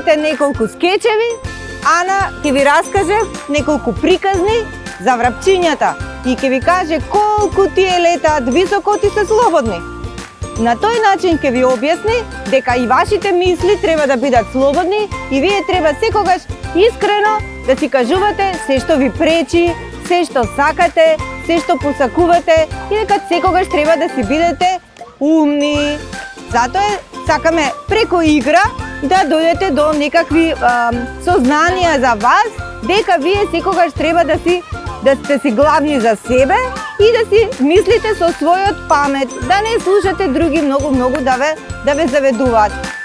видите неколку скечеви, Ана ќе ви раскаже неколку приказни за врапчињата и ќе ви каже колку тие летаат високо и се слободни. На тој начин ќе ви објасни дека и вашите мисли треба да бидат слободни и вие треба секогаш искрено да си кажувате се што ви пречи, се што сакате, се што посакувате и дека секогаш треба да си бидете умни. Затоа сакаме преку игра да дојдете до некакви сознанија за вас, дека вие секогаш треба да сте си главни за себе и да си мислите со својот памет, да не слушате други многу да ве заведуваат.